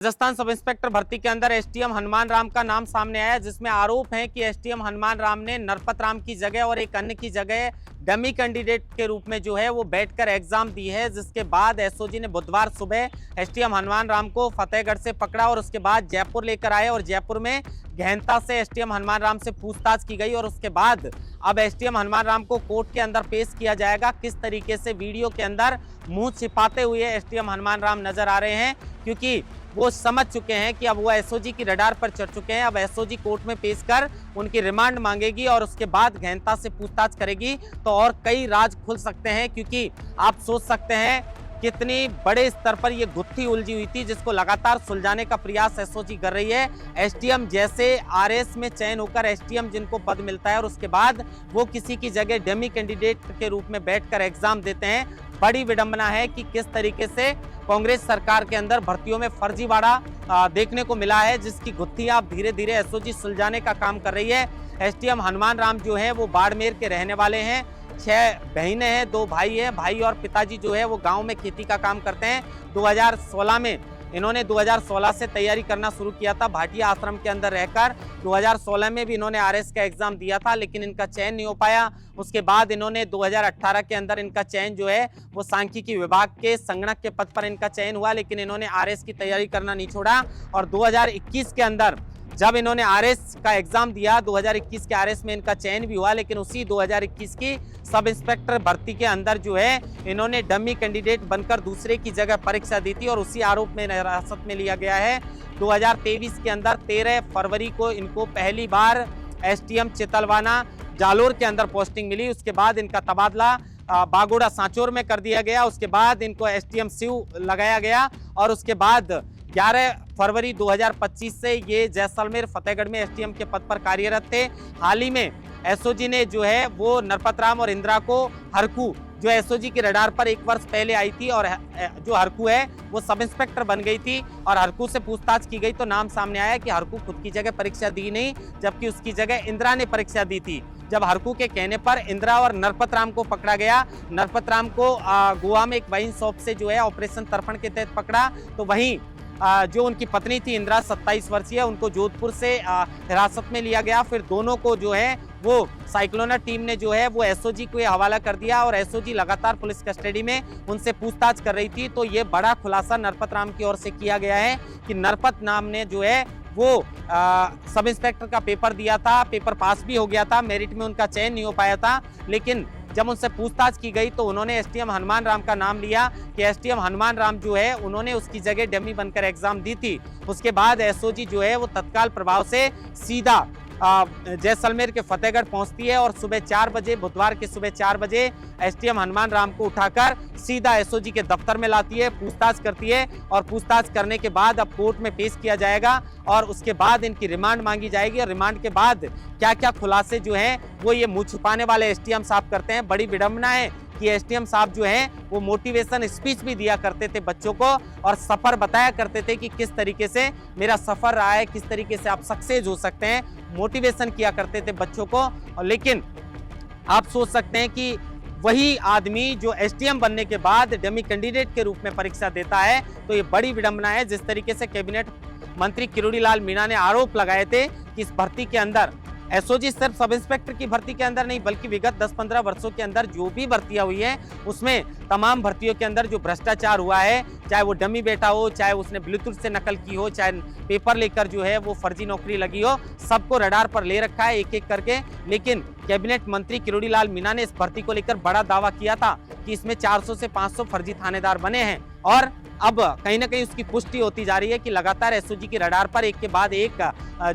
Rajasthan sub inspector भर्ती के अंदर एसटीएम हनुमान राम का नाम सामने आया, जिसमें आरोप है कि एसटीएम हनुमान राम ने नरपत राम की जगह और एक अन्य की जगह डमी कैंडिडेट के रूप में जो है वो बैठकर एग्जाम दी है। जिसके बाद एसओजी ने बुधवार सुबह एसटीएम हनुमान राम को फतेहगढ़ से पकड़ा और उसके बाद जयपुर लेकर आए और जयपुर में गहनता से एसटीएम हनुमान राम से पूछताछ की गई और उसके बाद अब एसटीएम हनुमान राम को कोर्ट के अंदर पेश किया जाएगा। किस तरीके से वीडियो के अंदर मुंह छिपाते हुए एसटीएम हनुमान राम नजर आ रहे हैं, क्योंकि वो समझ चुके हैं कि अब वो एसओजी की रडार पर चढ़ चुके हैं। अब एसओजी कोर्ट में पेश कर उनकी रिमांड मांगेगी और उसके बाद गहनता से पूछताछ करेगी तो और कई राज खुल सकते हैं, क्योंकि आप सोच सकते हैं कितनी बड़े स्तर पर ये गुत्थी उलझी हुई थी, जिसको लगातार सुलझाने का प्रयास एसओजी कर रही है। एसटीएम जैसे आरएस में चयन होकर एसटीएम जिनको पद मिलता है और उसके बाद वो किसी की जगह डेमी कैंडिडेट के रूप में बैठकर एग्जाम देते हैं। बड़ी विडंबना है कि किस तरीके से कांग्रेस सरकार के अंदर भर्तियों में फर्जीवाड़ा देखने को मिला है, जिसकी गुत्थी आप धीरे धीरे एसओजी सुलझाने का काम कर रही है। एसटीएम हनुमान राम जो है वो बाड़मेर के रहने वाले हैं। 6 बहनें हैं, 2 भाई हैं। भाई और पिताजी जो है वो गांव में खेती का काम करते हैं। 2016 में इन्होंने 2016 से तैयारी करना शुरू किया था भाटिया आश्रम के अंदर रहकर। 2016 में भी इन्होंने आरएस का एग्जाम दिया था, लेकिन इनका चयन नहीं हो पाया। उसके बाद इन्होंने 2018 के अंदर इनका चयन जो है वो सांख्यिकी विभाग के संगणक के पद पर इनका चयन हुआ, लेकिन इन्होंने आरएस की तैयारी करना नहीं छोड़ा। और 2021 के अंदर जब इन्होंने आरएस का एग्जाम दिया, 2021 के आरएस में इनका चयन भी हुआ, लेकिन उसी 2021 की सब इंस्पेक्टर भर्ती के अंदर जो है इन्होंने डमी कैंडिडेट बनकर दूसरे की जगह परीक्षा दी थी और उसी आरोप में हिरासत में लिया गया है। 2023 के अंदर 13 फरवरी को इनको पहली बार एसटीएम चितलवाना जालोर के अंदर पोस्टिंग मिली। उसके बाद इनका तबादला बागोड़ा सांचौर में कर दिया गया। उसके बाद इनको एसटीएम सिव लगाया गया और उसके बाद 11 फरवरी 2025 से ये जैसलमेर फतेहगढ़ में एसटीएम के पद पर कार्यरत थे। हाल ही में एसओजी ने जो है वो नरपत राम और इंदिरा को हरकू, जो एसओजी की रडार पर 1 वर्ष पहले आई थी और जो हरकू है वो सब इंस्पेक्टर बन गई थी और हरकू से पूछताछ की गई तो नाम सामने आया कि हरकू खुद की जगह परीक्षा दी नहीं, जबकि उसकी जगह इंदिरा ने परीक्षा दी थी। जब हरकू के कहने पर इंदिरा और नरपत राम को पकड़ा गया। नरपत राम को गोवा में एक वाइन शॉप से जो है ऑपरेशन तर्पण के तहत पकड़ा, तो वहीं जो उनकी पत्नी थी इंदिरा 27 वर्षीय, उनको जोधपुर से हिरासत में लिया गया। फिर दोनों को जो है वो साइक्लोनर टीम ने जो है वो एसओजी को हवाला कर दिया और एसओजी लगातार पुलिस कस्टडी में उनसे पूछताछ कर रही थी। तो ये बड़ा खुलासा नरपत राम की ओर से किया गया है कि नरपत राम ने जो है वो सब इंस्पेक्टर का पेपर दिया था, पेपर पास भी हो गया था, मेरिट में उनका चयन नहीं हो पाया था, लेकिन जब उनसे पूछताछ की गई तो उन्होंने एसटीएम हनुमान राम का नाम लिया कि एसटीएम हनुमान राम जो है उन्होंने उसकी जगह डमी बनकर एग्जाम दी थी। उसके बाद एसओजी जो है वो तत्काल प्रभाव से सीधा जैसलमेर के फतेहगढ़ पहुंचती है और सुबह 4 बजे, बुधवार के सुबह 4 बजे एसटीएम हनुमान राम को उठाकर सीधा एसओजी के दफ्तर में लाती है, पूछताछ करती है और पूछताछ करने के बाद अब कोर्ट में पेश किया जाएगा और उसके बाद इनकी रिमांड मांगी जाएगी। और रिमांड के बाद क्या क्या खुलासे जो हैं वो ये मुंह छुपाने वाले एसटीएम साहब करते हैं। बड़ी विडंबना है कि एसटीएम साहब जो हैं वो मोटिवेशन स्पीच भी दिया करते थे बच्चों को और सफर बताया करते थे कि किस तरीके से मेरा सफर रहा है, किस तरीके से आप सक्सेस हो सकते हैं, मोटिवेशन किया करते थे बच्चों को। और लेकिन आप सोच सकते हैं कि वही आदमी जो एसटीएम बनने के बाद डमी कैंडिडेट के रूप में परीक्षा देता है, तो ये बड़ी विडंबना है। जिस तरीके से कैबिनेट मंत्री किरोड़ी लाल मीणा ने आरोप लगाए थे कि इस भर्ती के अंदर एसओजी सिर्फ सब इंस्पेक्टर की भर्ती के अंदर नहीं बल्कि विगत 10-15 वर्षों के अंदर जो भी भर्तियां हुई हैं उसमें तमाम भर्तियों के अंदर जो भ्रष्टाचार हुआ है, चाहे वो डमी बेटा हो, चाहे उसने ब्लूटूथ से नकल की हो, चाहे पेपर लेकर जो है वो फर्जी नौकरी लगी हो, सबको रडार पर ले रखा है एक एक करके। लेकिन कैबिनेट मंत्री किरोड़ी लाल मीणा ने इस भर्ती को लेकर बड़ा दावा किया था कि इसमें 400 से 500 फर्जी थानेदार बने हैं और अब कहीं ना कहीं उसकी पुष्टि होती जा रही है कि लगातार एसओजी की रडार पर एक के बाद एक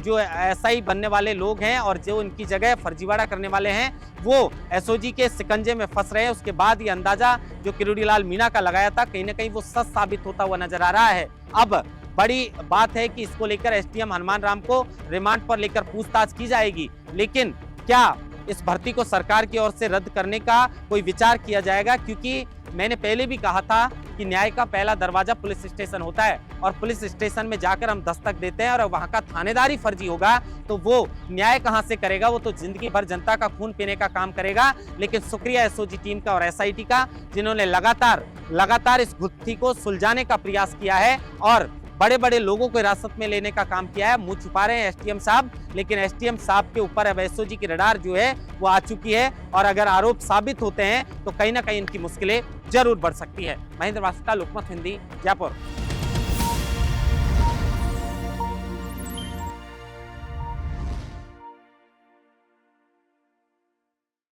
जो एसआई बनने वाले लोग हैं और जो इनकी जगह फर्जीवाड़ा करने वाले हैं वो एसओजी के शिकंजे में फंस रहे हैं। उसके बाद ये अंदाजा जो किरोड़ी लाल मीणा का लगाया था कहीं ना कहीं वो सच साबित होता हुआ नजर आ रहा है। अब बड़ी बात है कि इसको लेकर एसटीएम हनुमान राम को रिमांड पर लेकर पूछताछ की जाएगी, लेकिन क्या इस भर्ती को सरकार की ओर से रद्द करने का कोई विचार किया जाएगा? क्योंकि मैंने पहले भी कहा था कि न्याय का पहला दरवाजा पुलिस स्टेशन होता है और पुलिस स्टेशन में जाकर हम दस्तक देते हैं और वहां का थानेदारी फर्जी होगा तो वो न्याय कहां से करेगा, वो तो जिंदगी भर जनता का खून पीने का काम करेगा। लेकिन शुक्रिया एसओजी टीम का और एसआईटी का जिन्होंने लगातार इस गुत्थी को सुलझाने का प्रयास किया है और बड़े बड़े लोगों को हिरासत में लेने का काम किया है। मुंह छुपा रहे हैं एसडीएम साहब, लेकिन एसडीएम साहब के ऊपर अब एसओजी की रडार जो है वो आ चुकी है और अगर आरोप साबित होते हैं तो कहीं ना कहीं इनकी मुश्किलें जरूर बढ़ सकती है। महेंद्र वासुका, लोकमत हिंदी, जयपुर।